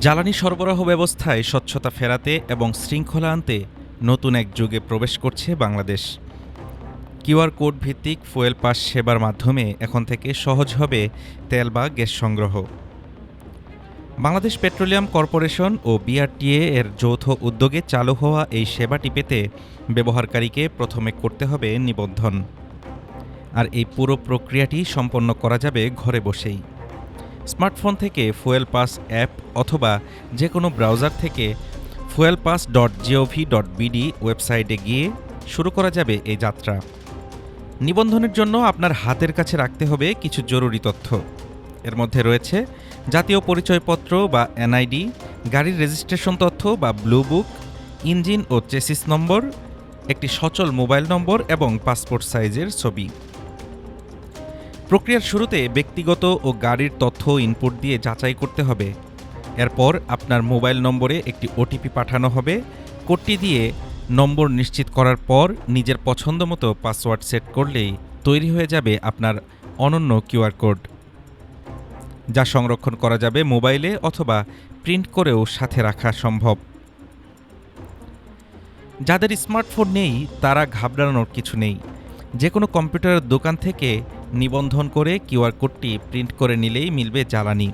জ্বালানি সরবরাহ ব্যবস্থায় স্বচ্ছতা ফেরাতে এবং শৃঙ্খলা আনতে নতুন এক যুগে প্রবেশ করছে বাংলাদেশ। কিউআর কোড ভিত্তিক ফুয়েল পাস সেবার মাধ্যমে এখন থেকে সহজ হবে তেল বা গ্যাস সংগ্রহ। বাংলাদেশ পেট্রোলিয়াম কর্পোরেশন ও বিআরটিএ এর যৌথ উদ্যোগে চালু হওয়া এই সেবাটি পেতে ব্যবহারকারীকে প্রথমে করতে হবে নিবন্ধন। আর এই পুরো প্রক্রিয়াটি সম্পন্ন করা যাবে ঘরে বসেই। স্মার্টফোন থেকে ফুয়েল পাস অ্যাপ অথবা যে কোনো ব্রাউজার থেকে fuelpass.gov.bd ওয়েবসাইটে গিয়ে শুরু করা যাবে এই যাত্রা। নিবন্ধনের জন্য আপনার হাতের কাছে রাখতে হবে কিছু জরুরি তথ্য। এর মধ্যে রয়েছে জাতীয় পরিচয়পত্র বা এনআইডি, গাড়ির রেজিস্ট্রেশন তথ্য বা ব্লু বুক, ইঞ্জিন ও চেসিস নম্বর, একটি সচল মোবাইল নম্বর এবং পাসপোর্ট সাইজের ছবি। প্রক্রিয়ার শুরুতে ব্যক্তিগত ও গাড়ির তথ্য ইনপুট দিয়ে যাচাই করতে হবে। এরপর আপনার মোবাইল নম্বরে একটি ওটিপি পাঠানো হবে। কোডটি দিয়ে নম্বর নিশ্চিত করার পর নিজের পছন্দমতো পাসওয়ার্ড সেট করলেই তৈরি হয়ে যাবে আপনার অনন্য কিউআর কোড, যা সংরক্ষণ করা যাবে মোবাইলে অথবা প্রিন্ট করেও সাথে রাখা সম্ভব। যাদের স্মার্টফোন নেই তারা ঘাবড়ানোর কিছু নেই। যে কোনো কম্পিউটারের দোকান থেকে নিবন্ধন করে কিউআর কোডটি প্রিন্ট করে নিলেই মিলবে জ্বালানি।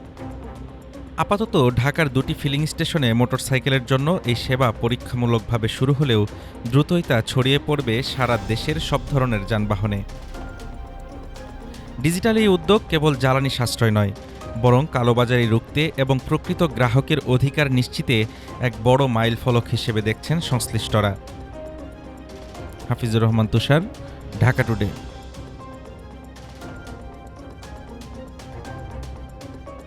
আপাতত ঢাকার দুটি ফিলিং স্টেশনে মোটরসাইকেলের জন্য এই সেবা পরীক্ষামূলকভাবে শুরু হলেও দ্রুতই তা ছড়িয়ে পড়বে সারা দেশের সব ধরনের যানবাহনে। ডিজিটাল এই উদ্যোগ কেবল জ্বালানি সাশ্রয় নয়, বরং কালোবাজারি রুখতে এবং প্রকৃত গ্রাহকের অধিকার নিশ্চিতে এক বড় মাইলফলক হিসেবে দেখছেন সংশ্লিষ্টরা। হাফিজুর রহমান তুষার, ঢাকা টুডে।